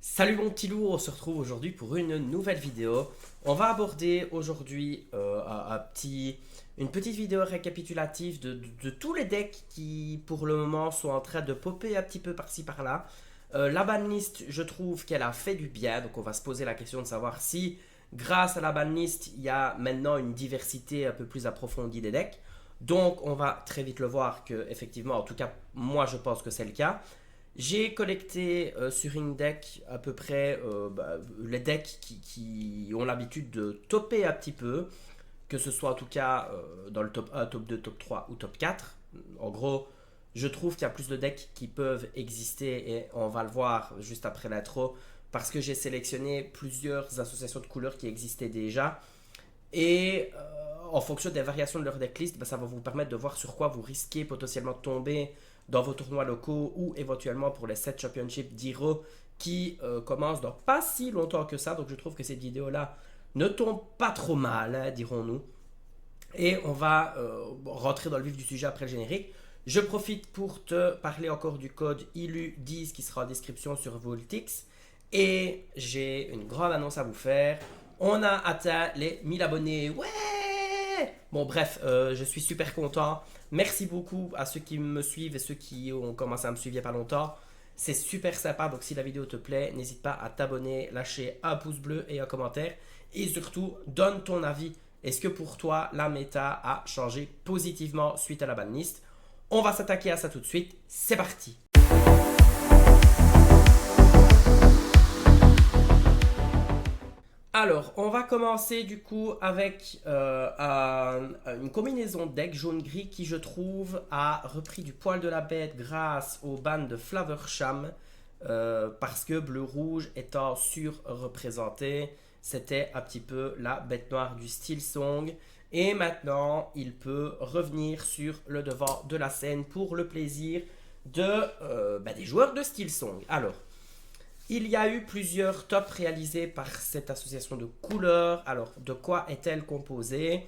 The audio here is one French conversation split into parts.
Salut mon petit loup, on se retrouve aujourd'hui pour une nouvelle vidéo. On va aborder aujourd'hui une petite vidéo récapitulative de tous les decks qui pour le moment sont en train de popper un petit peu par-ci par-là. La banlist, je trouve qu'elle a fait du bien, donc on va se poser la question de savoir si grâce à la banlist, il y a maintenant une diversité un peu plus approfondie des decks. Donc on va très vite le voir que effectivement, en tout cas moi je pense que c'est le cas. J'ai collecté sur Indeck à peu près les decks qui ont l'habitude de topper un petit peu, que ce soit en tout cas dans le top 1, top 2, top 3 ou top 4. En gros, je trouve qu'il y a plus de decks qui peuvent exister et on va le voir juste après l'intro parce que j'ai sélectionné plusieurs associations de couleurs qui existaient déjà et en fonction des variations de leur decklist, ça va vous permettre de voir sur quoi vous risquez potentiellement de tomber dans vos tournois locaux ou éventuellement pour les 7 championships d'Hero qui commencent dans pas si longtemps que ça. Donc je trouve que cette vidéo-là ne tombe pas trop mal, hein, dirons-nous. Et on va rentrer dans le vif du sujet après le générique. Je profite pour te parler encore du code ILU10 qui sera en description sur Voltix. Et j'ai une grande annonce à vous faire. On a atteint les 1000 abonnés. Ouais! Bon, bref, je suis super content. Merci beaucoup à ceux qui me suivent et ceux qui ont commencé à me suivre il n'y a pas longtemps. C'est super sympa, donc si la vidéo te plaît, n'hésite pas à t'abonner, lâcher un pouce bleu et un commentaire. Et surtout, donne ton avis. Est-ce que pour toi, la méta a changé positivement suite à la banlist? On va s'attaquer à ça tout de suite. C'est parti! Alors, on va commencer du coup avec une combinaison de deck jaune-gris qui, je trouve, a repris du poil de la bête grâce au ban de Flaversham parce que bleu-rouge étant surreprésenté, c'était un petit peu la bête noire du Steel Song. Et maintenant, il peut revenir sur le devant de la scène pour le plaisir des joueurs de Steel Song. Alors, il y a eu plusieurs tops réalisés par cette association de couleurs. Alors, de quoi est-elle composée?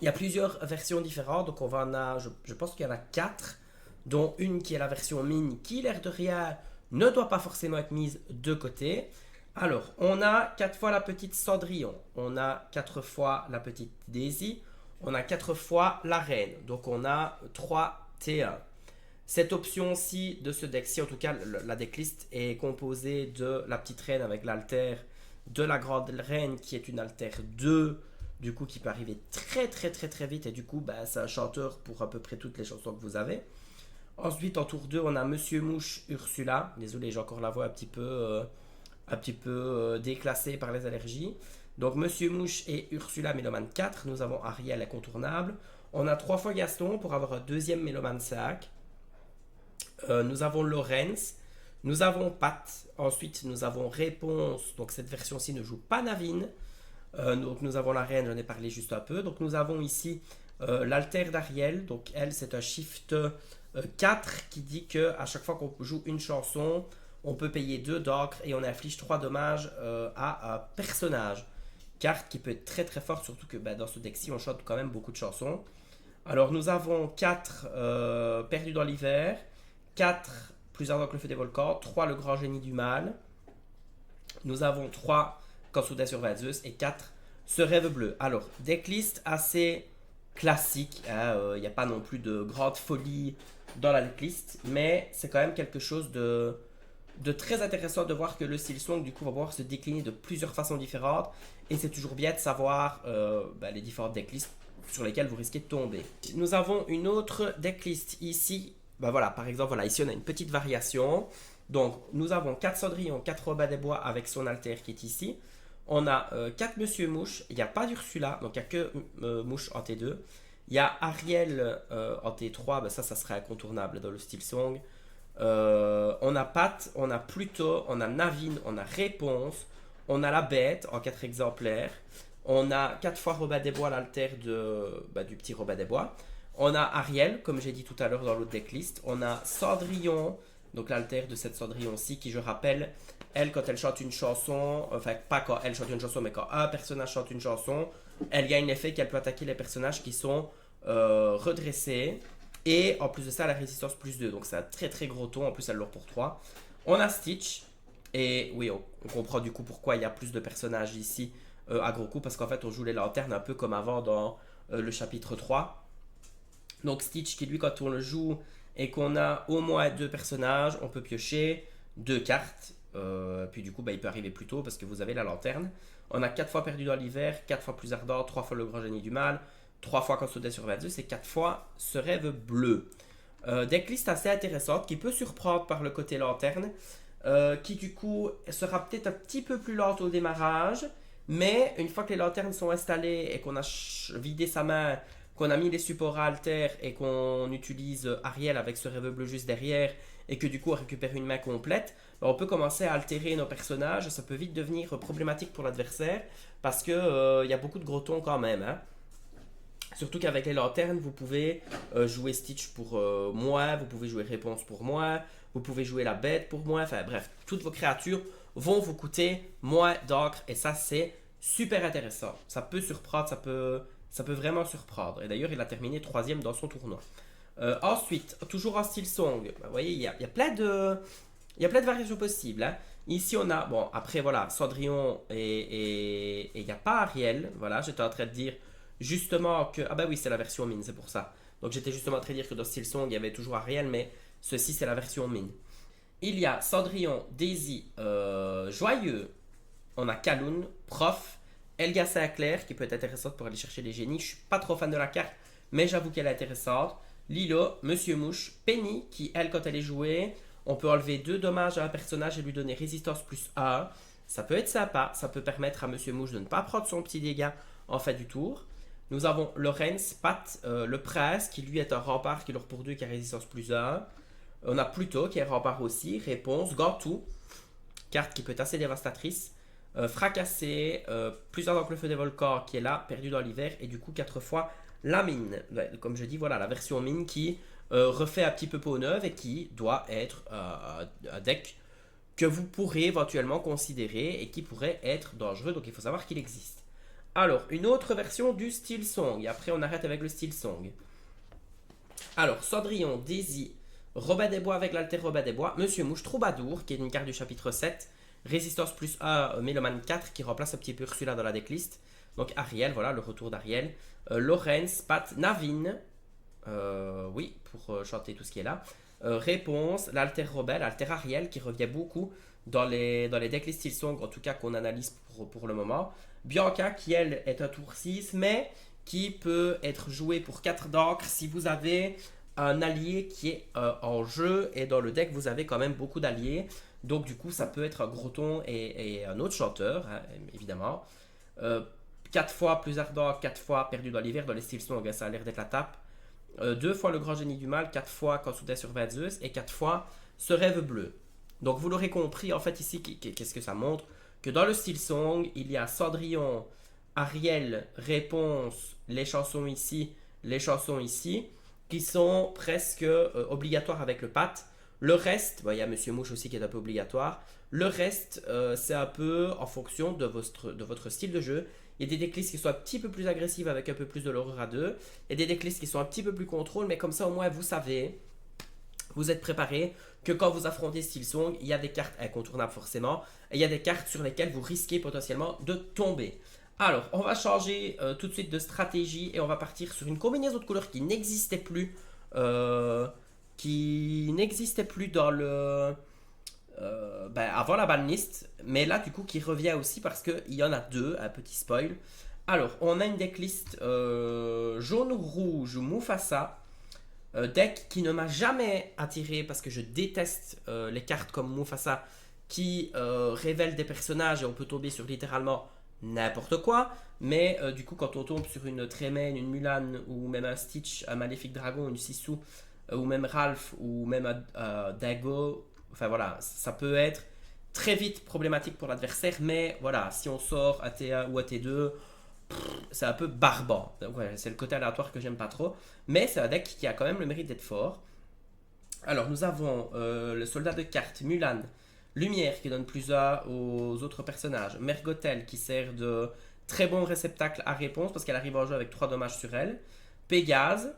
Il y a plusieurs versions différentes, donc on va en a, je pense qu'il y en a 4, dont une qui est la version mine, qui l'air de rien ne doit pas forcément être mise de côté. Alors, on a 4 fois la petite Cendrillon, on a 4 fois la petite Daisy, on a 4 fois la Reine, donc on a 3 T1. Cette option-ci de ce deck-ci, en tout cas la decklist est composée de la petite reine avec l'alter, de la grande reine qui est une alter 2, du coup qui peut arriver très vite et du coup c'est un chanteur pour à peu près toutes les chansons que vous avez. Ensuite en tour 2 on a Monsieur Mouche Ursula, désolé j'ai encore la voix un petit peu déclassée par les allergies. Donc Monsieur Mouche et Ursula Méloman 4, nous avons Ariel incontournable. On a 3 fois Gaston pour avoir un deuxième Méloman 5. Nous avons Lorenz, nous avons Pat, ensuite nous avons Réponse, donc cette version-ci ne joue pas Navine. Donc nous avons la reine, j'en ai parlé juste un peu. Donc nous avons ici l'alter d'Ariel, donc elle c'est un shift 4 qui dit que à chaque fois qu'on joue une chanson, on peut payer 2 d'encre et on inflige 3 dommages à un personnage. Carte qui peut être très forte, surtout que dans ce deck-ci on chante quand même beaucoup de chansons. Alors nous avons 4 perdus dans l'hiver, 4 plus ardent que le feu des volcans, 3 le grand génie du mal. Nous avons 3 quand soudain survint Zeus et 4 ce rêve bleu. Alors, decklist assez classique, il n'y a pas non plus de grande folie dans la decklist, mais c'est quand même quelque chose de très intéressant de voir que le style song du coup va pouvoir se décliner de plusieurs façons différentes et c'est toujours bien de savoir les différentes decklists sur lesquelles vous risquez de tomber. Nous avons une autre decklist ici. Voilà, par exemple, voilà, ici on a une petite variation. Donc nous avons 4 Cendrillon, 4 Robin des Bois avec son alter qui est ici. On a 4 Monsieur Mouche, il n'y a pas d'Ursula, donc il n'y a que Mouche en T2. Il y a Ariel en T3, ça serait incontournable dans le style song. On a Pat, on a Pluto, on a Navine, on a Réponse, on a la Bête en 4 exemplaires. On a 4 fois Robin des Bois, l'alter du petit Robin des Bois. On a Ariel, comme j'ai dit tout à l'heure dans l'autre decklist. On a Cendrillon, donc l'alter de cette Cendrillon-ci, qui je rappelle, elle quand elle chante une chanson, enfin pas quand elle chante une chanson, mais quand un personnage chante une chanson, elle gagne l'effet qu'elle peut attaquer les personnages qui sont redressés. Et en plus de ça, la résistance plus 2, donc c'est un très gros ton, en plus elle l'aura pour 3. On a Stitch, Et oui, on comprend du coup pourquoi il y a plus de personnages ici à gros coups, parce qu'en fait on joue les lanternes un peu comme avant dans le chapitre 3. Donc Stitch qui lui quand on le joue et qu'on a au moins deux personnages, on peut piocher deux cartes. Puis du coup bah, il peut arriver plus tôt parce que vous avez la lanterne. On a 4 fois perdu dans l'hiver, 4 fois plus ardent, 3 fois le grand génie du mal, 3 fois quand sautait sur 22 et 4 fois ce rêve bleu. Decklist assez intéressante qui peut surprendre par le côté lanterne, qui du coup sera peut-être un petit peu plus lente au démarrage, mais une fois que les lanternes sont installées et qu'on a vidé sa main, qu'on a mis les supports à alter et qu'on utilise Ariel avec ce rêve bleu juste derrière et que du coup on récupère une main complète, ben, on peut commencer à altérer nos personnages. Ça peut vite devenir problématique pour l'adversaire parce que y a beaucoup de gros tons quand même, hein. Surtout qu'avec les lanternes, vous pouvez jouer Stitch pour moi, vous pouvez jouer Réponse pour moi, vous pouvez jouer la bête pour moi, enfin bref, toutes vos créatures vont vous coûter moins d'encre et ça c'est super intéressant. Ça peut surprendre, ça peut vraiment surprendre. Et d'ailleurs, il a terminé troisième dans son tournoi. Ensuite, toujours en style song, vous voyez, il y a plein de, il y a plein de variations possibles, hein. Ici, on a, bon, après, voilà, Cendrillon et il n'y a pas Ariel. Voilà, j'étais en train de dire justement que. Ah, bah oui, c'est la version mine, c'est pour ça. Donc, j'étais justement en train de dire que dans Steel Song, il y avait toujours Ariel, mais ceci, c'est la version mine. Il y a Cendrillon, Daisy, Joyeux. On a Kaloun, Prof, Elga Sinclair, qui peut être intéressante pour aller chercher les génies. Je suis pas trop fan de la carte, mais j'avoue qu'elle est intéressante. Lilo, Monsieur Mouche, Penny, qui, elle, quand elle est jouée, on peut enlever 2 dommages à un personnage et lui donner résistance plus 1. Ça peut être sympa, ça peut permettre à Monsieur Mouche de ne pas prendre son petit dégât en fin du tour. Nous avons Lorenz, Pat, le prince, qui lui est un rempart qui leur pour 2 qui a résistance plus 1. On a Pluto qui est rempart aussi. Réponse, Gantou, carte qui peut être assez dévastatrice. Fracassé, plus ardent que le feu des volcans qui est là, perdu dans l'hiver, et du coup 4 fois la mine. Comme je dis, voilà, la version mine qui refait un petit peu peau neuve et qui doit être un deck que vous pourrez éventuellement considérer et qui pourrait être dangereux, donc il faut savoir qu'il existe. Alors, une autre version du Steel Song, et après on arrête avec le Steel Song. Alors, Cendrillon, Daisy, Robin des Bois avec l'Alter Robin des Bois, Monsieur Mouche, Troubadour, qui est une carte du chapitre 7, Résistance plus 1, Méloman 4, qui remplace un petit peu Ursula dans la decklist. Donc Ariel, voilà, le retour d'Ariel. Lorenz, Pat, Navin, oui, pour chanter tout ce qui est là. Réponse, l'Alter Robin, l'Alter Ariel, qui revient beaucoup dans les decklists Steel Song, en tout cas qu'on analyse pour le moment. Bianca, qui elle est un tour 6, mais qui peut être joué pour 4 d'encre si vous avez un allié qui est en jeu, et dans le deck vous avez quand même beaucoup d'alliés, donc du coup ça peut être un Groton et un autre chanteur, hein, évidemment. 4 fois plus ardent, 4 fois perdu dans l'hiver, dans les styles Song, ça a l'air d'être la tape. 2 fois le grand génie du mal, 4 fois quand soudain sur Zeus, et 4 fois ce rêve bleu. Donc vous l'aurez compris, en fait ici, qu'est-ce que ça montre? Que dans le style Song, il y a Cendrillon, Ariel, Réponse, les chansons ici, qui sont presque obligatoires avec le pat. Le reste, il y a Monsieur Mouche aussi qui est un peu obligatoire. Le reste, c'est un peu en fonction de votre style de jeu. Il y a des decklists qui sont un petit peu plus agressives avec un peu plus de l'horreur à 2. Il y a des decklists qui sont un petit peu plus contrôle, mais comme ça au moins vous savez, vous êtes préparé que quand vous affrontez Steel Song, il y a des cartes incontournables forcément, et il y a des cartes sur lesquelles vous risquez potentiellement de tomber. Alors, on va changer tout de suite de stratégie et on va partir sur une combinaison de couleurs qui n'existait plus dans le avant la banlist, mais là du coup qui revient aussi parce qu'il y en a deux, un petit spoil. Alors, on a une decklist jaune-rouge Mufasa, deck qui ne m'a jamais attiré parce que je déteste les cartes comme Mufasa qui révèlent des personnages et on peut tomber sur littéralement n'importe quoi. Mais du coup, quand on tombe sur une Tremaine, une Mulan ou même un Stitch, un Maléfique Dragon, une Sisu, ou même Ralph ou même Dago, enfin voilà, ça peut être très vite problématique pour l'adversaire. Mais voilà, si on sort AT1 ou AT2, c'est un peu barbant. Donc, ouais, c'est le côté aléatoire que j'aime pas trop. Mais c'est un deck qui a quand même le mérite d'être fort. Alors nous avons le soldat de cartes, Mulan, Lumière qui donne plus 1 aux autres personnages, Mergotel qui sert de très bon réceptacle à réponse parce qu'elle arrive en jeu avec 3 dommages sur elle, Pégase,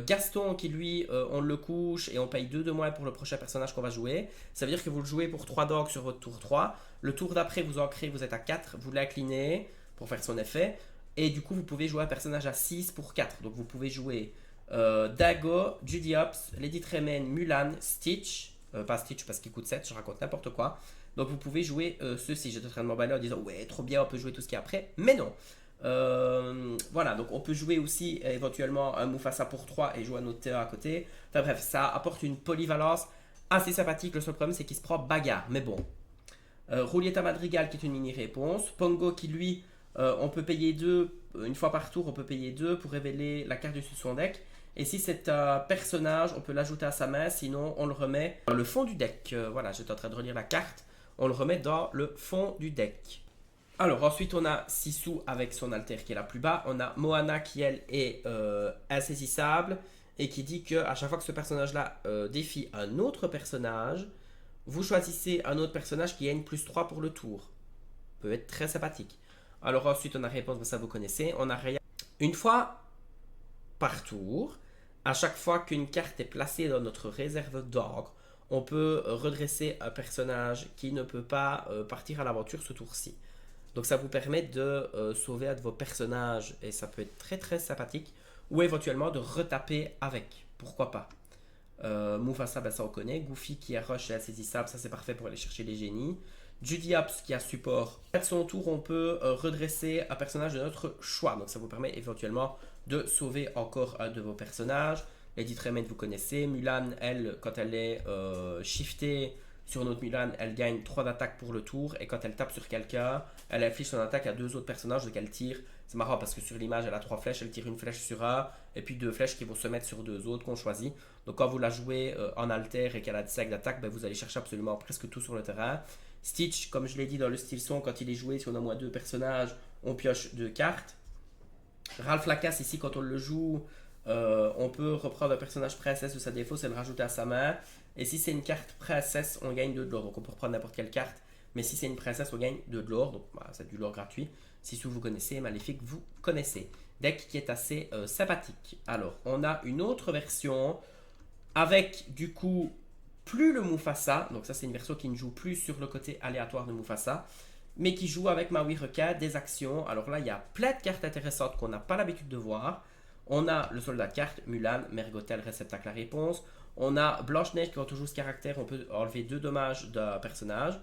Gaston qui lui, on le couche et on paye 2 de moins pour le prochain personnage qu'on va jouer. Ça veut dire que vous le jouez pour 3 dogs sur votre tour 3. Le tour d'après, vous ancrez, vous êtes à 4, vous l'inclinez pour faire son effet. Et du coup, vous pouvez jouer un personnage à 6 pour 4. Donc vous pouvez jouer Dago, Judy Hopps, Lady Tremaine, Mulan, Stitch. Pas Stitch parce qu'il coûte 7, je raconte n'importe quoi. Donc vous pouvez jouer ceci. J'étais en train de m'emballer en disant ouais, trop bien, on peut jouer tout ce qui est après. Mais non. Voilà, donc on peut jouer aussi éventuellement un Mufasa pour 3 et jouer un autre Théa à côté. Enfin bref, ça apporte une polyvalence assez sympathique. Le seul problème, c'est qu'il se prend bagarre. Mais bon. Roulietta Madrigal qui est une mini-réponse. Pongo qui lui, on peut payer 2. Une fois par tour, on peut payer 2 pour révéler la carte dessus de son deck. Et si c'est un personnage, on peut l'ajouter à sa main. Sinon, on le remet dans le fond du deck. Voilà, j'étais en train de relire la carte. On le remet dans le fond du deck. Alors ensuite on a Sisu avec son alter qui est là plus bas. On a Moana qui elle est insaisissable et qui dit que à chaque fois que ce personnage là défie un autre personnage, vous choisissez un autre personnage qui gagne plus 3 pour le tour. Peut être très sympathique. Alors ensuite on a réponse, ça vous connaissez. On a Raya. Une fois par tour, à chaque fois qu'une carte est placée dans notre réserve d'ogre, on peut redresser un personnage qui ne peut pas partir à l'aventure ce tour-ci. Donc ça vous permet de sauver un de vos personnages et ça peut être très très sympathique. Ou éventuellement de retaper avec, pourquoi pas. Mufasa, ben ça on connaît. Goofy qui est rush et insaisissable, ça c'est parfait pour aller chercher les génies. Judy Hopps qui a support. À son tour, on peut redresser un personnage de notre choix. Donc ça vous permet éventuellement de sauver encore un de vos personnages. Lady Tremaine, vous connaissez. Mulan, elle, quand elle est shiftée sur notre Mulan, elle gagne 3 d'attaque pour le tour. Et quand elle tape sur quelqu'un, elle inflige son attaque à 2 autres personnages. Donc elle tire. C'est marrant parce que sur l'image, elle a 3 flèches. Elle tire une flèche sur un et puis 2 flèches qui vont se mettre sur 2 autres qu'on choisit. Donc quand vous la jouez en alter et qu'elle a 5 d'attaque, ben, vous allez chercher absolument presque tout sur le terrain. Stitch, comme je l'ai dit dans le style son, quand il est joué, si on a moins 2 personnages, on pioche 2 cartes. Ralph Lacasse, ici, quand on le joue, on peut reprendre un personnage princesse de sa défausse et le rajouter à sa main. Et si c'est une carte princesse, on gagne 2 de l'or. Donc on peut reprendre n'importe quelle carte. Mais si c'est une princesse, on gagne 2 de l'or. Donc bah, c'est du l'or gratuit. Sisu, vous connaissez. Maléfique, vous connaissez. Deck qui est assez sympathique. Alors, on a une autre version avec du coup plus le Mufasa. Donc ça, c'est une version qui ne joue plus sur le côté aléatoire de Mufasa, mais qui joue avec Maui Requin des actions. Alors là, il y a plein de cartes intéressantes qu'on n'a pas l'habitude de voir. On a le soldat de cartes, Mulan, Mergotel, réceptacle à réponse. On a Blanche-Neige qui, quand on joue ce caractère, on peut enlever 2 dommages d'un personnage.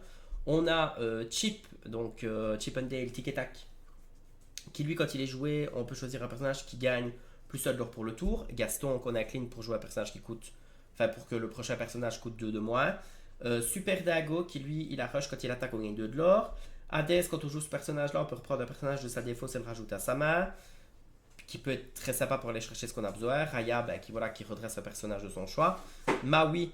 On a Chip, donc Chip and Dale, Tic et Tac, qui lui, quand il est joué, on peut choisir un personnage qui gagne plus 1 de l'or pour le tour. Gaston, qu'on incline pour jouer un personnage qui coûte, enfin pour que le prochain personnage coûte 2 de moins. Super Dago, qui lui, il a rush quand il attaque, on gagne 2 de l'or. Hades, quand on joue ce personnage-là, on peut reprendre un personnage de sa défausse et le rajouter à sa main, qui peut être très sympa pour aller chercher ce qu'on a besoin. Raya, ben, qui redresse un personnage de son choix. Maui,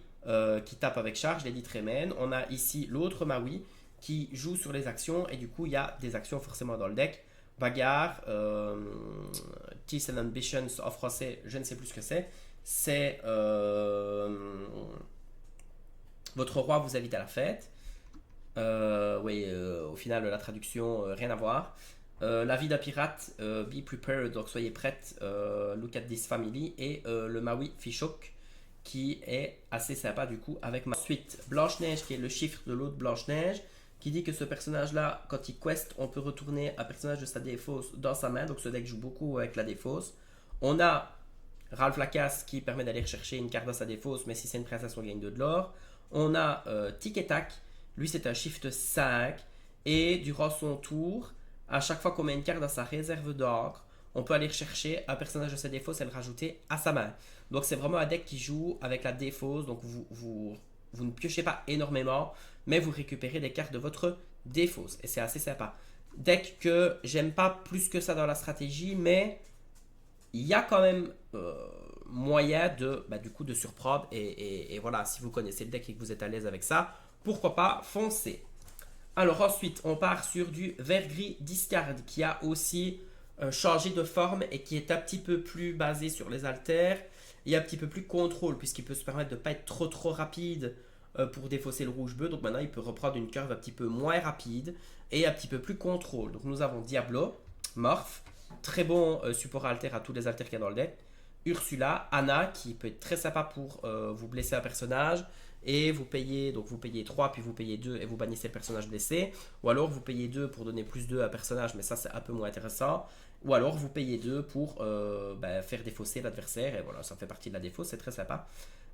qui tape avec charge, Lady Tremaine. On a ici l'autre Maui, qui joue sur les actions, et du coup, il y a des actions forcément dans le deck. Bagarre, Teeth and Ambitions en français, je ne sais plus ce que c'est. C'est votre roi vous invite à la fête. Oui, au final, la traduction, rien à voir. La vie d'un pirate, be prepared, donc soyez prête. Look at this family. Et le Maui Fishhook, qui est assez sympa du coup avec ma suite. Blanche-Neige, qui est le chiffre de l'autre Blanche-Neige, qui dit que ce personnage-là, quand il quest, on peut retourner un personnage de sa défausse dans sa main. Donc ce deck joue beaucoup avec la défausse. On a Ralph Lacasse qui permet d'aller chercher une carte dans sa défausse, mais si c'est une princesse, on gagne 2 de l'or. On a Tic et Tac, lui c'est un shift 5, et durant son tour, à chaque fois qu'on met une carte dans sa réserve d'or, on peut aller chercher un personnage de sa défausse et le rajouter à sa main. Donc c'est vraiment un deck qui joue avec la défausse, donc vous ne piochez pas énormément, mais vous récupérez des cartes de votre défausse, et c'est assez sympa. Deck que j'aime pas plus que ça dans la stratégie, mais il y a quand même moyen de, du coup, de surprendre, et voilà, si vous connaissez le deck et que vous êtes à l'aise avec ça, pourquoi pas foncer. Alors ensuite, on part sur du vert gris discard, qui a aussi changé de forme et qui est un petit peu plus basé sur les haltères et un petit peu plus contrôle, puisqu'il peut se permettre de ne pas être trop rapide pour défausser le rouge-bleu. Donc maintenant, il peut reprendre une curve un petit peu moins rapide et un petit peu plus contrôle. Donc nous avons Diablo, Morph, très bon support alter à tous les haltères qu'il y a dans le deck. Ursula, Anna, qui peut être très sympa pour vous blesser un personnage. Et vous payez, donc vous payez 3, puis vous payez 2 et vous bannissez le personnage blessé. Ou alors vous payez 2 pour donner plus 2 à un personnage, mais ça c'est un peu moins intéressant. Ou alors vous payez 2 pour faire défausser l'adversaire. Et voilà, ça fait partie de la défausse, c'est très sympa.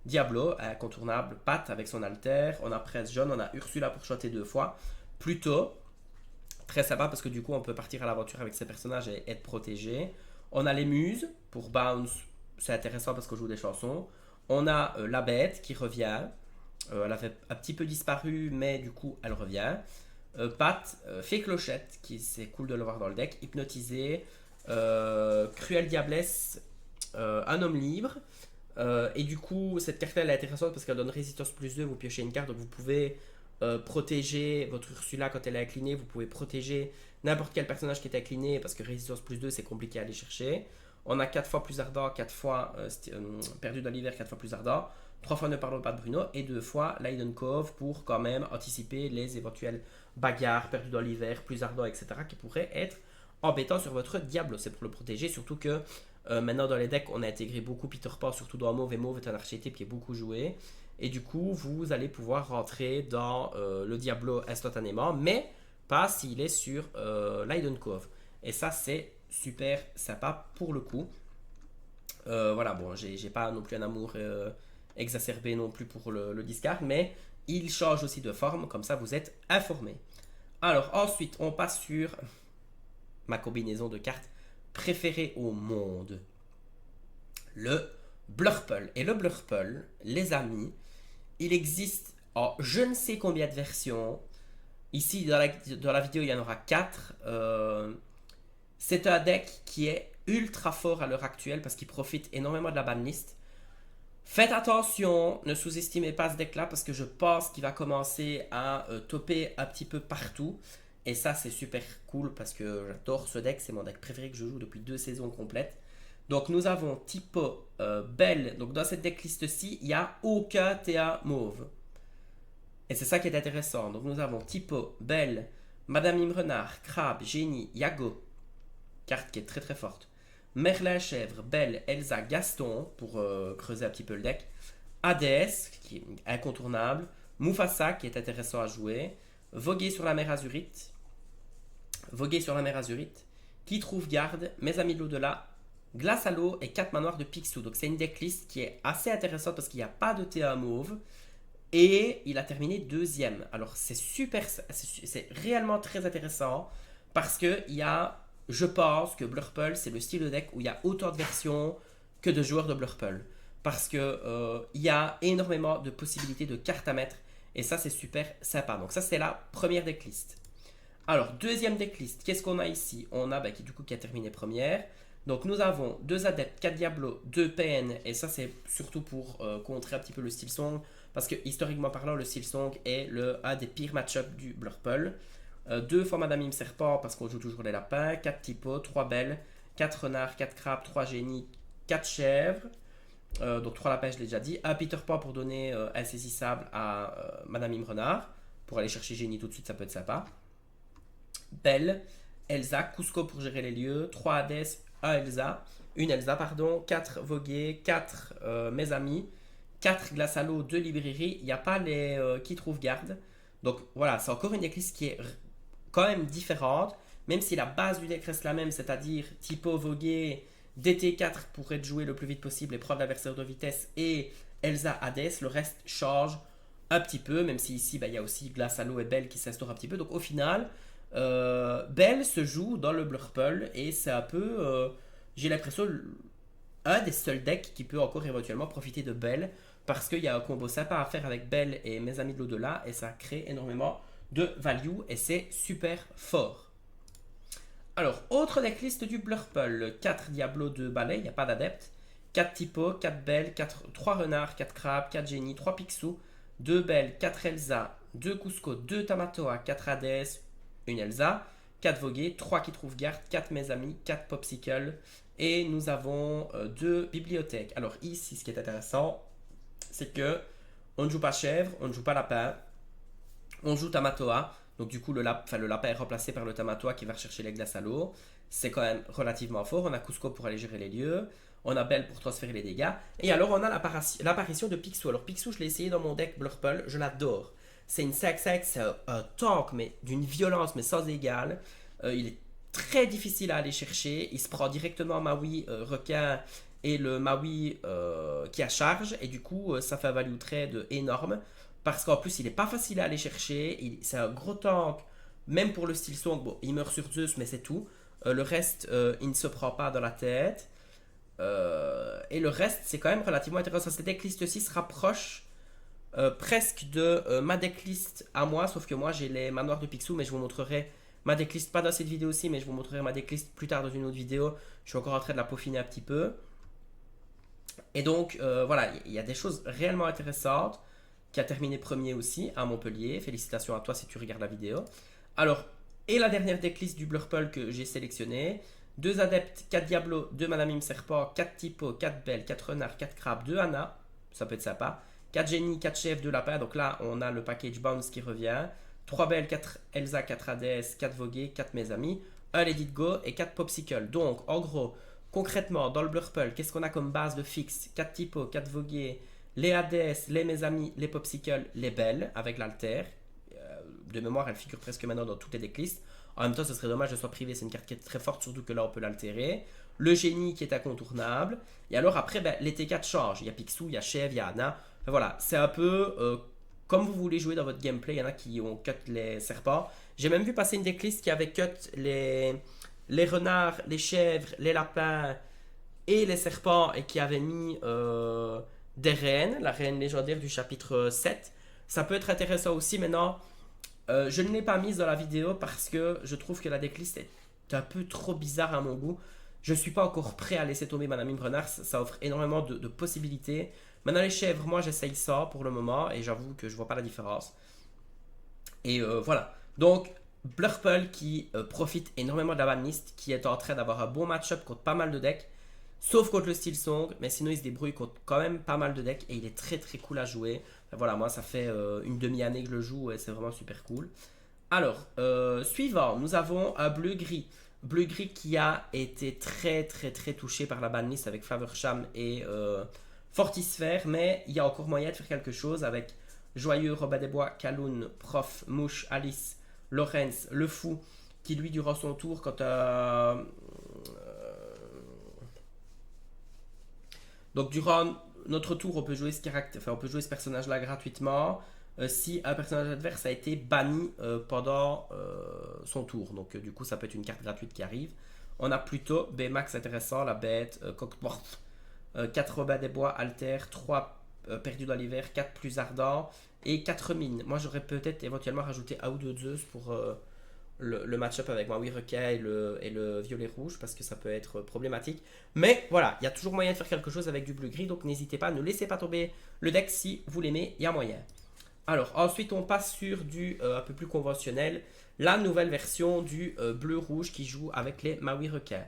Diablo, incontournable, Pat avec son alter. On a Presse Jaune, on a Ursula pour shotter 2 fois. Plutôt, très sympa parce que du coup on peut partir à l'aventure avec ses personnages et être protégé. On a les muses pour bounce, c'est intéressant parce qu'on joue des chansons. On a la bête qui revient. Elle avait un petit peu disparu, mais du coup, elle revient. Pat, Fée Clochette, qui c'est cool de le voir dans le deck. Hypnotisé. Cruelle Diablesse, un homme libre. Et du coup, cette carte-là, elle est intéressante parce qu'elle donne résistance plus 2. Vous piochez une carte, donc vous pouvez protéger votre Ursula quand elle est inclinée. Vous pouvez protéger n'importe quel personnage qui est incliné parce que résistance plus 2, c'est compliqué à aller chercher. On a 4 fois plus ardent, 4 fois perdu dans l'hiver, 4 fois plus ardent. 3 fois ne parlons pas de Bruno et 2 fois Leiden Cove pour quand même anticiper les éventuelles bagarres perdues dans l'hiver, plus ardent, etc. qui pourraient être embêtants sur votre Diablo. C'est pour le protéger, surtout que maintenant dans les decks on a intégré beaucoup Peter Pan, surtout dans Mauve, et Mauve est un archétype qui est beaucoup joué. Et du coup vous allez pouvoir rentrer dans le Diablo instantanément, mais pas s'il est sur Leiden Cove. Et ça c'est super sympa pour le coup. Voilà, bon, j'ai pas non plus un amour exacerbé non plus pour le discard, mais il change aussi de forme, comme ça vous êtes informé. Alors ensuite, on passe sur ma combinaison de cartes préférée au monde, le Blurple. Et le Blurple, les amis, il existe en je ne sais combien de versions. Ici, dans la vidéo, il y en aura 4. C'est un deck qui est ultra fort à l'heure actuelle parce qu'il profite énormément de la banlist. Faites attention, ne sous-estimez pas ce deck-là parce que je pense qu'il va commencer à topper un petit peu partout. Et ça, c'est super cool parce que j'adore ce deck. C'est mon deck préféré que je joue depuis 2 saisons complètes. Donc, nous avons Typo, Belle. Donc, dans cette decklist-ci, il n'y a aucun TA mauve. Et c'est ça qui est intéressant. Donc, nous avons Typo, Belle, Madame Imrenard, Crabe, Génie, Yago. Carte qui est très très forte. Merlin, Chèvre, Belle, Elsa, Gaston, pour creuser un petit peu le deck. Hadès, qui est incontournable. Mufasa, qui est intéressant à jouer. Voguer sur la mer Azurite. Voguer sur la mer Azurite. Qui trouve garde. Mes amis de l'au-delà. Glace à l'eau et 4 manoirs de Picsou. Donc c'est une decklist qui est assez intéressante parce qu'il n'y a pas de TA mauve. Et il a terminé 2e. Alors c'est super, c'est réellement très intéressant parce qu'il y a... Je pense que Blurple, c'est le style de deck où il y a autant de versions que de joueurs de Blurple. Parce que il y a énormément de possibilités de cartes à mettre. Et ça, c'est super sympa. Donc ça, c'est la première decklist. Alors, deuxième decklist, qu'est-ce qu'on a ici? On a qui a terminé première. Donc nous avons 2 adeptes, 4 Diablo, 2 PN. Et ça, c'est surtout pour contrer un petit peu le Silksong. Parce que historiquement parlant, le Silksong est un des pires match-ups du Blurple. 2 fois Madame Mime Serpent parce qu'on joue toujours les lapins, 4 typos, 3 belles, 4 renards, 4 crabes, 3 génies, 4 chèvres, donc 3 lapins je l'ai déjà dit, 1 Peter Pan pour donner insaisissable à Madame Mime Renard, pour aller chercher génie tout de suite ça peut être sympa, Belle, Elsa, Cusco pour gérer les lieux, 3 Hades, 1 Elsa, 4 Voguer, 4 Mes Amis, 4 Glace à l'eau, 2 Librairies, il n'y a pas les qui trouvent garde, donc voilà, c'est encore une decklist qui est quand même différente, même si la base du deck reste la même, c'est-à-dire Typo, Voguer, DT4 pour être joué le plus vite possible et prendre l'adversaire de vitesse, et Elsa, Hades, le reste change un petit peu, même si ici il y a aussi Glace à l'eau et Belle qui s'instaurent un petit peu. Donc au final, Belle se joue dans le Blurple et c'est un peu, j'ai l'impression, un des seuls decks qui peut encore éventuellement profiter de Belle parce qu'il y a un combo sympa à faire avec Belle et Mes Amis de l'au-delà et ça crée énormément de value et c'est super fort. Alors, autre decklist du Blurple, 4 Diablo, 2 balais, il n'y a pas d'adepte, 4 Typo, 4 Belle, 3 renards, 4 crabes, 4 génies, 3 Picsou, 2 Belle, 4 Elsa, 2 Cusco, 2 Tamatoa, 4 Hades, 1 Elsa, 4 Voguer, 3 qui trouvent garde, 4 Mes Amis, 4 Popsicle et nous avons 2 bibliothèques. Alors ici, ce qui est intéressant, c'est que on ne joue pas chèvre, on ne joue pas lapin, on joue Tamatoa. Donc du coup, le lapin est remplacé par le Tamatoa qui va rechercher les glaces à l'eau. C'est quand même relativement fort. On a Cusco pour aller gérer les lieux. On a Belle pour transférer les dégâts. Et alors, on a l'apparition de Picsou. Alors, Picsou, je l'ai essayé dans mon deck Blurple. Je l'adore. C'est une 5-5, c'est un tank, mais d'une violence, mais sans égale. Il est très difficile à aller chercher. Il se prend directement Maui requin et le Maui qui a charge. Et du coup, ça fait un value trade énorme. Parce qu'en plus, il n'est pas facile à aller chercher. C'est un gros tank, même pour le style Song. Bon, il meurt sur Zeus, mais c'est tout. Le reste, il ne se prend pas dans la tête. Et le reste, c'est quand même relativement intéressant. Cette decklist-ci se rapproche presque de ma decklist à moi, sauf que moi j'ai les manoirs de Picsou, mais je vous montrerai ma decklist, pas dans cette vidéo aussi, mais je vous montrerai ma decklist plus tard dans une autre vidéo. Je suis encore en train de la peaufiner un petit peu. Et donc voilà, il y a des choses réellement intéressantes. Qui a terminé premier aussi à Montpellier. Félicitations à toi si tu regardes la vidéo. Alors, et la dernière decklist du Blurple que j'ai sélectionné. 2 adeptes, 4 diablos, 2 Manamim serpent, 4 typos, 4 belles, 4 renards, 4 crabes, 2 Anna. Ça peut être sympa. 4 génies, 4 chefs, 2 lapins. Donc là, on a le package bounce qui revient. 3 belles, 4 Elsa, 4 Hades, 4 Vogué, 4 mes amis. 1 Let It Go et 4 Popsicle. Donc, en gros, concrètement, dans le Blurple, qu'est-ce qu'on a comme base de fixe? 4 typos, 4 Vogué, les Hades, les mes amis, les Popsicles, les belles avec l'alter. De mémoire, elle figure presque maintenant dans toutes les decklists. En même temps, ce serait dommage de soit privé. C'est une carte qui est très forte, surtout que là, on peut l'altérer. Le génie qui est incontournable. Et alors après, ben, les T4 changent. Il y a Picsou, il y a Chev, il y a Anna. Enfin, voilà, c'est un peu comme vous voulez jouer dans votre gameplay. Il y en a qui ont cut les serpents. J'ai même vu passer une decklist qui avait cut les renards, les chèvres, les lapins et les serpents et qui avait mis des reines, la reine légendaire du chapitre 7. Ça peut être intéressant aussi. Maintenant, je ne l'ai pas mise dans la vidéo parce que je trouve que la decklist est un peu trop bizarre à mon goût. Je ne suis pas encore prêt à laisser tomber Madame Renard, ça offre énormément de possibilités. Maintenant les chèvres, moi j'essaye ça pour le moment et j'avoue que je vois pas la différence. Et voilà. Donc Blurple qui profite énormément de la banlist, qui est en train d'avoir un bon match-up contre pas mal de decks. Sauf contre le style Song, mais sinon il se débrouille contre quand même pas mal de decks et il est très très cool à jouer. Enfin, voilà, moi ça fait une demi-année que je le joue et c'est vraiment super cool. Alors, suivant, nous avons un bleu-gris. Bleu-gris qui a été très très très touché par la banlist avec Flaversham et Fortisphère, mais il y a encore moyen de faire quelque chose avec Joyeux, Robin des Bois, Kaloun, Prof, Mouche, Alice, Lorenz, Le Fou, qui lui durant son tour, quand donc durant notre tour, on peut jouer on peut jouer ce personnage-là gratuitement si un personnage adverse a été banni pendant son tour. Donc du coup, ça peut être une carte gratuite qui arrive. On a plutôt Baymax intéressant, la bête, Coque-Morte, 4 Robin des Bois, Alter, 3 Perdus dans l'hiver, 4 plus ardents et 4 mines. Moi, j'aurais peut-être éventuellement rajouté un ou deux Zeus pour le match-up avec Maui Requin et le violet rouge parce que ça peut être problématique. Mais voilà, il y a toujours moyen de faire quelque chose avec du bleu-gris, donc n'hésitez pas, ne laissez pas tomber le deck si vous l'aimez, il y a moyen. Alors ensuite on passe sur du un peu plus conventionnel, la nouvelle version du bleu-rouge qui joue avec les Maui Requin.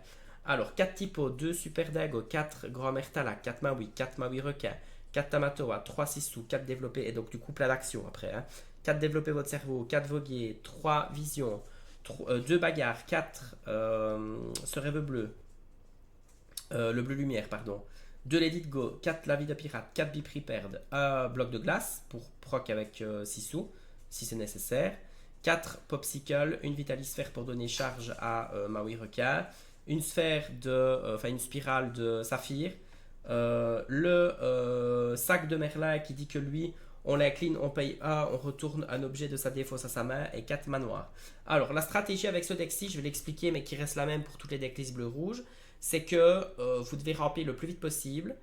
Alors 4 typos, 2 Super Dago, 4 Grand Mertala, 4 Maui, 4 Maui Requin, 4 Tamatoa, 3 Sissou, 4 développés, et donc du coup plein d'actions après. Hein. 4 développer votre cerveau, 4 voguer, 3 visions, 2 bagarres, 4 ce rêve bleu, le bleu lumière, pardon. 2 Let It Go, 4 la vie de pirate, 4 bip repaired, 1 bloc de glace pour proc avec Sissou, si c'est nécessaire. 4 popsicle, une vitalisphère pour donner charge à Maui Requin, une sphère de, une spirale de saphir, le sac de Merlin qui dit que lui, on l'incline, on paye 1, on retourne un objet de sa défausse à sa main et 4 manoirs. Alors la stratégie avec ce deck-ci, je vais l'expliquer mais qui reste la même pour toutes les decklists bleu-rouge, c'est que vous devez remplir le plus vite possible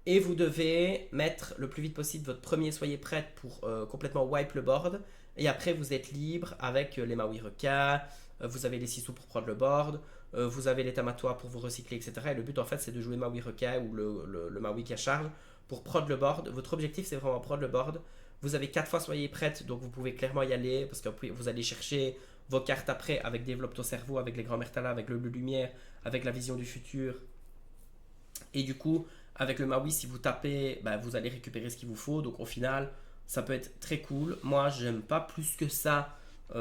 et vous devez mettre le plus vite possible votre premier soyez prête pour complètement wipe le board et après vous êtes libre avec les Maui Requin, vous avez les Sissou pour prendre le board, vous avez les Tamatoa pour vous recycler, etc. Et le but en fait c'est de jouer Maui Requin ou le Maui qui a charge pour prod le board. Votre objectif c'est vraiment prod le board. Vous avez 4 fois soyez prête, donc vous pouvez clairement y aller parce que vous allez chercher vos cartes après avec développe ton cerveau, avec les grands Mertala, avec le bleu lumière, avec la vision du futur. Et du coup, avec le Maui, si vous tapez, vous allez récupérer ce qu'il vous faut. Donc au final, ça peut être très cool. Moi, j'aime pas plus que ça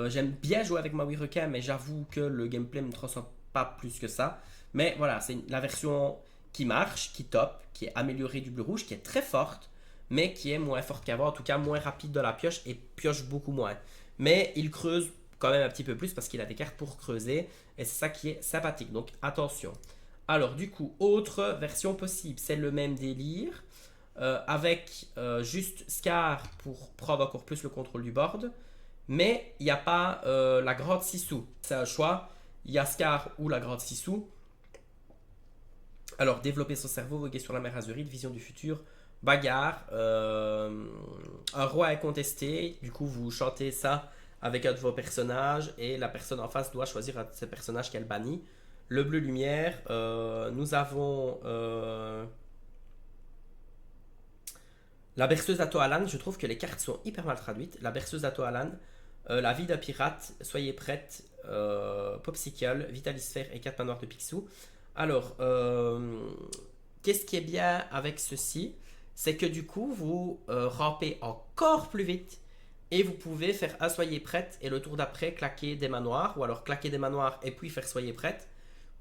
J'aime bien jouer avec Maui Requin, mais j'avoue que le gameplay ne me transcende pas plus que ça. Mais voilà, c'est la version qui marche, qui top, qui est améliorée du bleu rouge, qui est très forte, mais qui est moins forte qu'avant, en tout cas moins rapide de la pioche et pioche beaucoup moins. Mais il creuse quand même un petit peu plus parce qu'il a des cartes pour creuser et c'est ça qui est sympathique. Donc attention. Alors du coup, autre version possible, c'est le même délire avec juste Scar pour prendre encore plus le contrôle du board. Mais il n'y a pas la grande Sissou. C'est un choix. Il y a Scar ou la grande Sissou. Alors, développer son cerveau, voguer sur la mer Azurite, vision du futur, bagarre, un roi incontesté. Du coup, vous chantez ça avec un de vos personnages et la personne en face doit choisir un de ses personnages qu'elle bannit. Le bleu lumière, nous avons la berceuse à Toalan. Je trouve que les cartes sont hyper mal traduites. La berceuse à Toalan, la vie d'un pirate, soyez prête, Popsicle, Vitalisphère et 4 manoirs de Picsou. Alors, qu'est-ce qui est bien avec ceci? C'est que du coup, vous rampez encore plus vite et vous pouvez faire un soyez prête et le tour d'après claquer des manoirs ou alors claquer des manoirs et puis faire soyez prête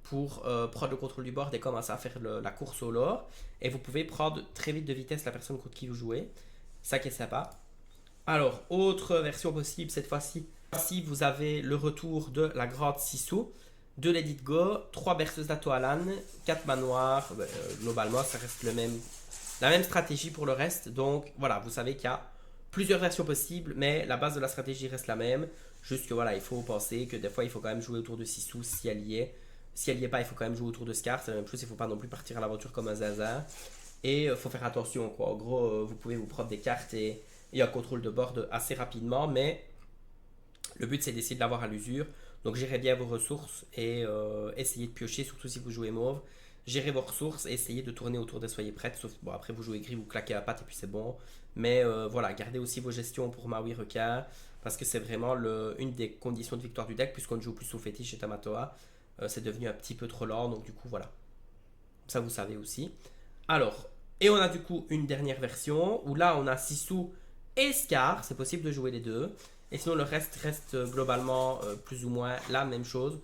pour prendre le contrôle du board et commencer à faire la course au lore. Et vous pouvez prendre très vite de vitesse la personne contre qui vous jouez. Ça qui est sympa. Alors, autre version possible cette fois-ci. Si vous avez le retour de la grande Sissou, de Let It Go, 3 berceuses d'Atoalan, 4 manoirs. Globalement, ça reste la même stratégie pour le reste. Donc voilà, vous savez qu'il y a plusieurs versions possibles, mais la base de la stratégie reste la même. Juste que voilà, il faut penser que des fois, il faut quand même jouer autour de Sissou si elle y est. Si elle n'y est pas, il faut quand même jouer autour de Scar. C'est la même chose, il ne faut pas non plus partir à l'aventure comme un zinzin. Et il faut faire attention, quoi. En gros, vous pouvez vous prendre des cartes et un contrôle de board assez rapidement, mais le but c'est d'essayer de l'avoir à l'usure. Donc gérez bien vos ressources et essayez de piocher, surtout si vous jouez mauve. Gérez vos ressources et essayez de tourner autour des soyez prêtes. Sauf bon, après vous jouez gris, vous claquez la patte et puis c'est bon. Mais voilà, gardez aussi vos gestions pour Maui Requin parce que c'est vraiment une des conditions de victoire du deck puisqu'on ne joue plus au fétiche chez Tamatoa. C'est devenu un petit peu trop lent, donc du coup voilà. Ça vous savez aussi. Alors, et on a du coup une dernière version où là on a Sissou et Scar, c'est possible de jouer les deux. Et sinon le reste globalement plus ou moins la même chose.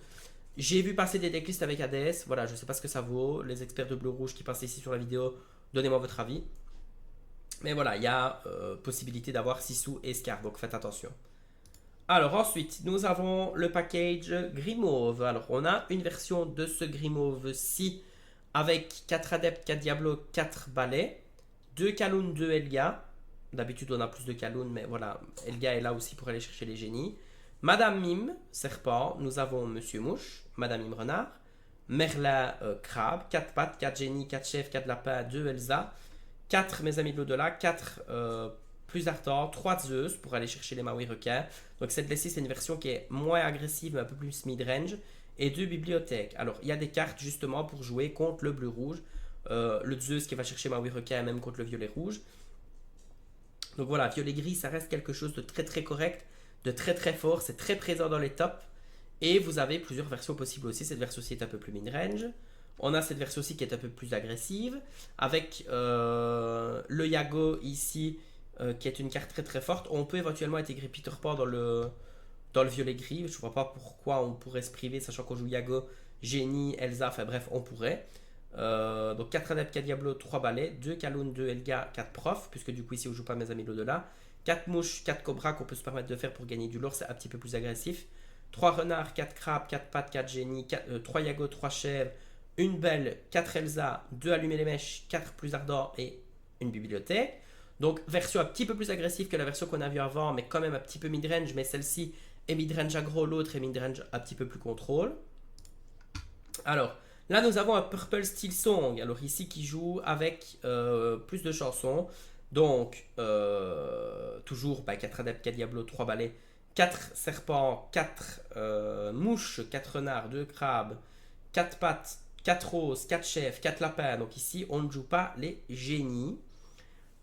J'ai vu passer des decklists avec Hades, voilà, je sais pas ce que ça vaut. Les experts de bleu-rouge qui passent ici sur la vidéo, donnez-moi votre avis. Mais voilà, il y a possibilité d'avoir Sissou et Scar, donc faites attention. Alors ensuite, nous avons le package Grimauve. Alors on a une version de ce Grimauve-ci avec 4 adeptes, 4 diablos, 4 balais, 2 Kaloun, 2 Elga. D'habitude on a plus de Kaloun, mais voilà, Elga est là aussi pour aller chercher les génies. Madame Mime, serpent, nous avons Monsieur Mouche, Madame Mime renard, Merlin crabe, 4 pattes, 4 génies, 4 chefs, 4 lapins, 2 Elsa, 4 mes amis de l'au-delà, 4 plus ardents, 3 Zeus pour aller chercher les Maui requins. Donc cette liste c'est une version qui est moins agressive mais un peu plus mid-range. Et 2 bibliothèques. Alors il y a des cartes justement pour jouer contre le bleu-rouge. Le Zeus qui va chercher Maui requin même contre le violet-rouge. Donc voilà, violet-gris ça reste quelque chose de très très correct, de très très fort, c'est très présent dans les tops. Et vous avez plusieurs versions possibles aussi. Cette version-ci est un peu plus mid-range. On a cette version-ci qui est un peu plus agressive. Avec le Yago ici, qui est une carte très très forte. On peut éventuellement intégrer Peter Pan dans le violet-gris. Je ne vois pas pourquoi on pourrait se priver, sachant qu'on joue Yago, Génie, Elsa, enfin bref, on pourrait. Donc 4 adeptes, 4 diablos, 3 balais, 2 Kaloun, 2 Elga, 4 profs, puisque du coup ici on joue pas mes amis de l'au-delà. 4 mouches, 4 cobras qu'on peut se permettre de faire pour gagner du lore, c'est un petit peu plus agressif. 3 renards, 4 crabes, 4 pattes, 4 génies, 3 Yago, 3 chèvres, une belle, 4 Elsa, 2 allumer les mèches, 4 plus ardents et une bibliothèque. Donc version un petit peu plus agressive que la version qu'on a vue avant, mais quand même un petit peu mid-range, mais celle-ci est mid-range aggro, l'autre est mid-range un petit peu plus contrôle. Alors, là nous avons un Purple Steel Song, alors ici qui joue avec plus de chansons. Donc, toujours 4 adeptes, 4 diablos, 3 balais, 4 serpents, 4 mouches, 4 renards, 2 crabes, 4 pattes, 4 roses, 4 chefs, 4 lapins. Donc ici, on ne joue pas les génies.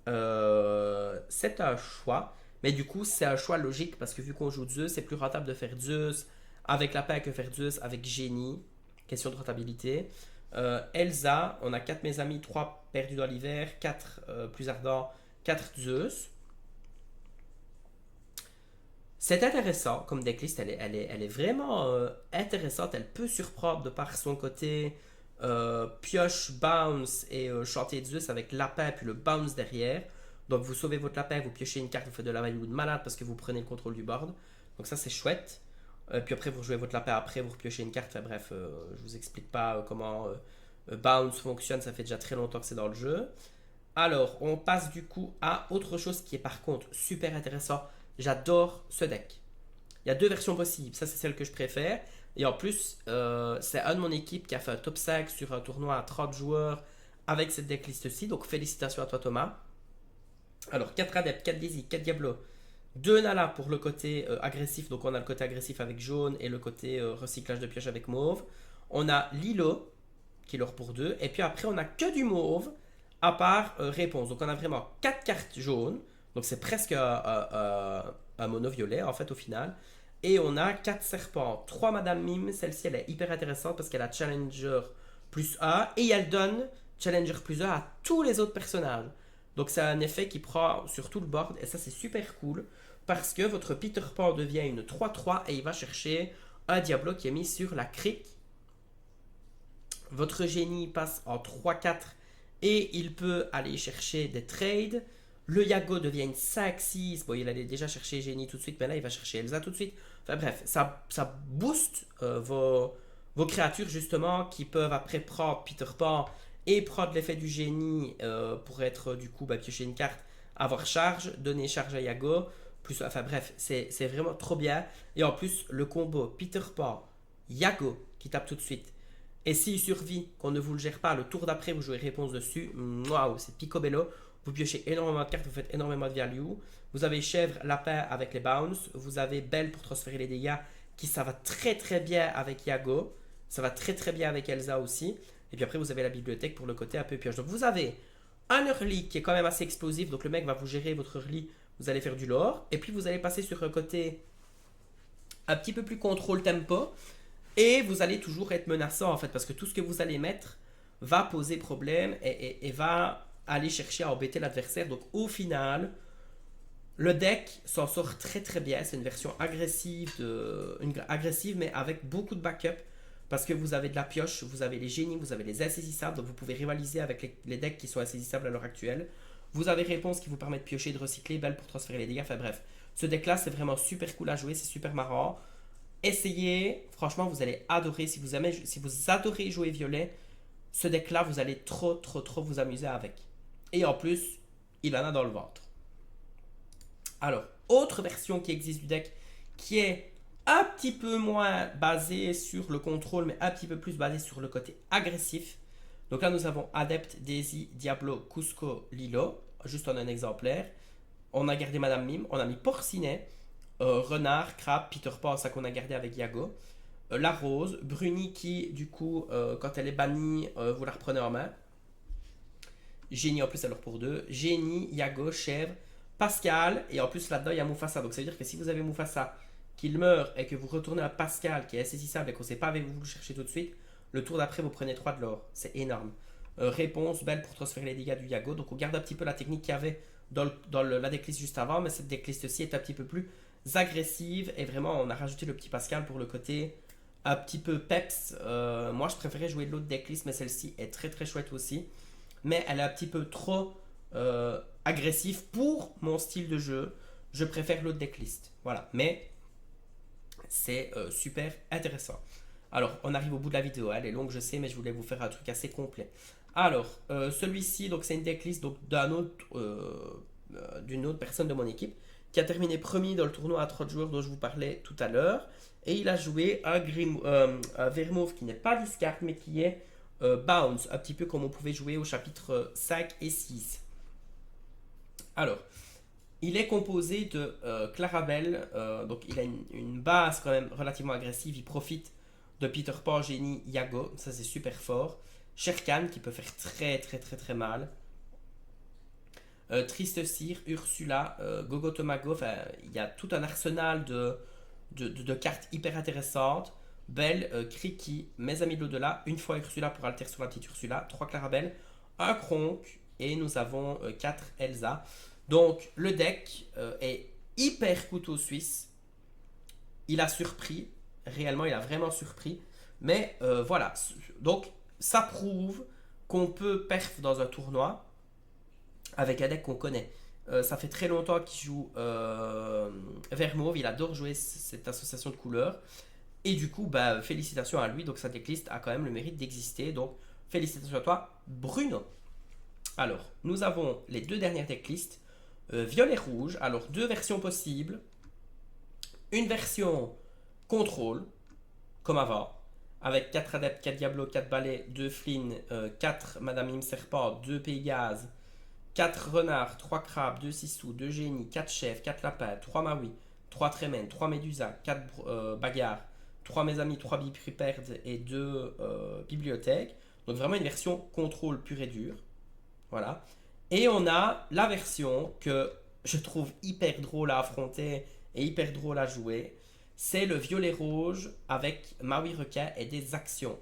C'est un choix. Mais du coup, c'est un choix logique parce que vu qu'on joue Zeus, c'est plus rentable de faire Zeus avec lapin que faire Zeus avec génie. Question de rentabilité. Elsa, on a 4 mes amis, 3 perdus dans l'hiver, 4 plus ardents, 4 Zeus. C'est intéressant comme decklist, elle est vraiment intéressante, elle peut surprendre de par son côté pioche, bounce et chantier de Zeus avec lapin puis le bounce derrière. Donc vous sauvez votre lapin, vous piochez une carte, vous faites de la value de malade parce que vous prenez le contrôle du board. Donc ça c'est chouette. Puis après vous jouez votre lapin, après vous repiochez une carte. Enfin bref, je vous explique pas comment bounce fonctionne, ça fait déjà très longtemps que c'est dans le jeu. Alors on passe du coup à autre chose qui est par contre super intéressant. J'adore ce deck. Il y a deux versions possibles. Ça, c'est celle que je préfère. Et en plus, c'est un de mon équipe qui a fait un top 5 sur un tournoi à 30 joueurs avec cette decklist-ci. Donc, félicitations à toi, Thomas. Alors, 4 adeptes, 4 Dizzy, 4 Diablo, 2 Nala pour le côté agressif. Donc, on a le côté agressif avec jaune et le côté recyclage de pioche avec mauve. On a Lilo, qui est l'or pour 2. Et puis après, on a que du mauve, à part réponse. Donc, on a vraiment 4 cartes jaunes. Donc, c'est presque un mono violet, en fait, au final. Et on a 4 serpents, 3 Madame Mime. Celle-ci, elle est hyper intéressante parce qu'elle a Challenger plus 1. Et elle donne Challenger plus 1 à tous les autres personnages. Donc, c'est un effet qui prend sur tout le board. Et ça, c'est super cool. Parce que votre Peter Pan devient une 3-3 et il va chercher un Diablo qui est mis sur la crique. Votre génie passe en 3-4 et il peut aller chercher des trades. Le Yago devient une 5-6. Bon, il allait déjà chercher Génie tout de suite, mais là, il va chercher Elsa tout de suite. Enfin bref, ça booste vos créatures, justement, qui peuvent après prendre Peter Pan et prendre l'effet du génie pour être, du coup, piocher une carte, avoir charge, donner charge à Yago. Plus, enfin bref, c'est vraiment trop bien. Et en plus, le combo Peter Pan, Yago, qui tape tout de suite. Et s'il survit, qu'on ne vous le gère pas, le tour d'après, vous jouez réponse dessus. Waouh, c'est picobello. Vous piochez énormément de cartes, vous faites énormément de value. Vous avez chèvre, lapin avec les bounce. Vous avez belle pour transférer les dégâts, qui ça va très très bien avec Yago. Ça va très très bien avec Elsa aussi. Et puis après, vous avez la bibliothèque pour le côté un peu pioche. Donc vous avez un early qui est quand même assez explosif. Donc le mec va vous gérer votre early. Vous allez faire du lore. Et puis vous allez passer sur un côté un petit peu plus contrôle tempo. Et vous allez toujours être menaçant en fait. Parce que tout ce que vous allez mettre va poser problème et va aller chercher à embêter l'adversaire. Donc au final, le deck s'en sort très très bien. C'est une version agressive, agressive mais avec beaucoup de backup. Parce que vous avez de la pioche, vous avez les génies, vous avez les insaisissables. Donc vous pouvez rivaliser avec les decks qui sont insaisissables à l'heure actuelle. Vous avez réponse qui vous permet de piocher, de recycler, belle pour transférer les dégâts. Enfin bref, ce deck là c'est vraiment super cool à jouer, c'est super marrant. Essayez, franchement vous allez adorer. Si vous adorez jouer violet, ce deck là vous allez trop vous amuser avec. Et en plus, il en a dans le ventre. Alors, autre version qui existe du deck, qui est un petit peu moins basée sur le contrôle, mais un petit peu plus basée sur le côté agressif. Donc là, nous avons Adept, Daisy, Diablo, Cusco, Lilo, juste en un exemplaire. On a gardé Madame Mime, on a mis Porcinet, Renard, Crabe, Peter Pan, ça qu'on a gardé avec Yago. La Rose, Bruni qui, du coup, quand elle est bannie, vous la reprenez en main. Génie en plus alors pour 2. Génie, Yago, Chèvre, Pascal. Et en plus là-dedans il y a Mufasa. Donc ça veut dire que si vous avez Mufasa qu'il meurt et que vous retournez à Pascal qui est insaisissable et qu'on ne sait pas avec vous le chercher tout de suite, le tour d'après vous prenez 3 de l'or. C'est énorme. Réponse, belle pour transférer les dégâts du Yago. Donc on garde un petit peu la technique qu'il y avait dans la decklist juste avant. Mais cette decklist-ci est un petit peu plus agressive. Et vraiment on a rajouté le petit Pascal pour le côté un petit peu peps. Moi je préférais jouer l'autre decklist mais celle-ci est très très chouette aussi. Mais elle est un petit peu trop agressive pour mon style de jeu. Je préfère l'autre decklist. Voilà, mais c'est super intéressant. Alors, on arrive au bout de la vidéo. Elle est longue, je sais, mais je voulais vous faire un truc assez complet. Alors, celui-ci, donc c'est une decklist d'une autre personne de mon équipe qui a terminé premier dans le tournoi à 30 joueurs dont je vous parlais tout à l'heure. Et il a joué un Vermouth qui n'est pas discard, mais qui est Bounce, un petit peu comme on pouvait jouer au chapitre 5 et 6. Alors, il est composé de Clarabelle, donc il a une base quand même relativement agressive, il profite de Peter Pan, Génie, Yago, ça c'est super fort. Sherkan qui peut faire très mal. Triste Cire, Ursula, Gogo Tomago, enfin il y a tout un arsenal de cartes hyper intéressantes. Belle, Kriki, Mes amis de l'au-delà, une fois Ursula pour alter sur la petite Ursula, 3 Clarabelle, un Kronk et nous avons 4 Elsa. Donc le deck est hyper couteau suisse. il a surpris. Réellement, il a vraiment surpris. Mais voilà. Donc, ça prouve qu'on peut perf dans un tournoi avec un deck qu'on connaît. Ça fait très longtemps qu'il joue vert mauve. Il adore jouer cette association de couleurs. Et du coup, bah, félicitations à lui. Donc, sa decklist a quand même le mérite d'exister. Donc, félicitations à toi, Bruno. Alors, nous avons les deux dernières decklists. Violet rouge. Alors, deux versions possibles. Une version contrôle, comme avant, avec 4 adeptes, 4 diablos, 4 balais, 2 flynn, 4 madame Im serpent, 2 pégase, 4 renards, 3 crabes, 2 sissous, 2 génies, 4 chefs, 4 lapins, 3 maui, 3 trémènes, 3 médusas, 4 bagarres, 3 mes amis, 3 bipripères et 2 bibliothèques. Donc vraiment une version contrôle pure et dure. Voilà. Et on a la version que je trouve hyper drôle à affronter et hyper drôle à jouer. C'est le violet rouge avec Maui requin et des actions.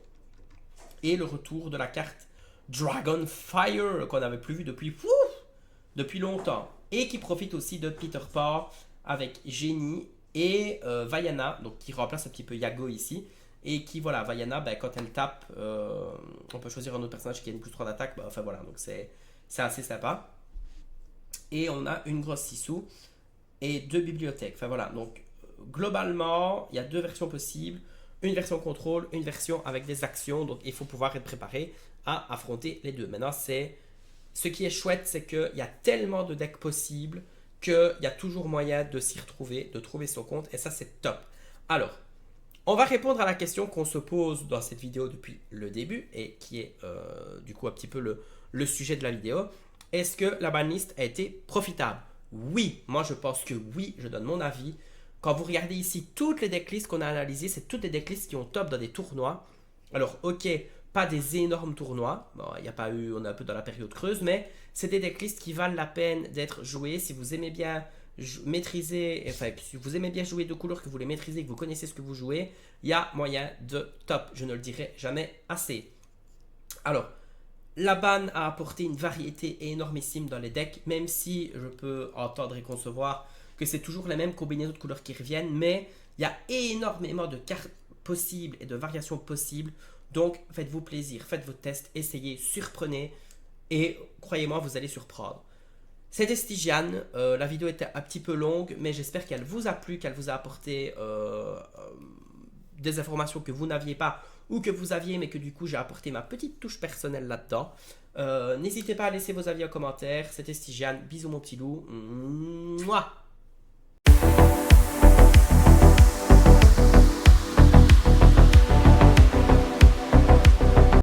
Et le retour de la carte Dragonfire qu'on n'avait plus vu depuis longtemps. Et qui profite aussi de Peter Pan avec Génie et Vaiana, donc qui remplace un petit peu Yago ici. Et qui, voilà, Vaiana, ben, quand elle tape, on peut choisir un autre personnage qui a une plus 3 d'attaque. Ben, enfin voilà, donc c'est assez sympa. Et on a une grosse Sissou et 2 bibliothèques. Enfin voilà, donc globalement, il y a deux versions possibles. Une version contrôle, une version avec des actions. Donc il faut pouvoir être préparé à affronter les deux. Maintenant, ce qui est chouette, c'est qu'il y a tellement de decks possibles qu'il y a toujours moyen de s'y retrouver, de trouver son compte. Et ça, c'est top. Alors, on va répondre à la question qu'on se pose dans cette vidéo depuis le début et qui est du coup un petit peu le sujet de la vidéo. Est-ce que la banlist a été profitable? Oui, moi je pense que oui, je donne mon avis. Quand vous regardez ici toutes les decklists qu'on a analysées, c'est toutes les decklists qui ont top dans des tournois. Alors ok, pas des énormes tournois, bon, il n'y a pas eu, on est un peu dans la période creuse, mais c'est des decklists qui valent la peine d'être jouées. Si vous aimez bien maîtriser, enfin si vous aimez bien jouer de couleurs, que vous les maîtrisez, que vous connaissez ce que vous jouez, il y a moyen de top, je ne le dirai jamais assez. Alors, la ban a apporté une variété énormissime dans les decks, même si je peux entendre et concevoir que c'est toujours les mêmes combinaisons de couleurs qui reviennent, mais il y a énormément de cartes possibles et de variations possibles. Donc faites-vous plaisir, faites vos tests, essayez, surprenez et croyez-moi, vous allez surprendre. C'était Stygiane, la vidéo était un petit peu longue, mais j'espère qu'elle vous a plu, qu'elle vous a apporté des informations que vous n'aviez pas ou que vous aviez, mais que du coup j'ai apporté ma petite touche personnelle là-dedans. N'hésitez pas à laisser vos avis en commentaire. C'était Stygiane, bisous mon petit loup. Mouah.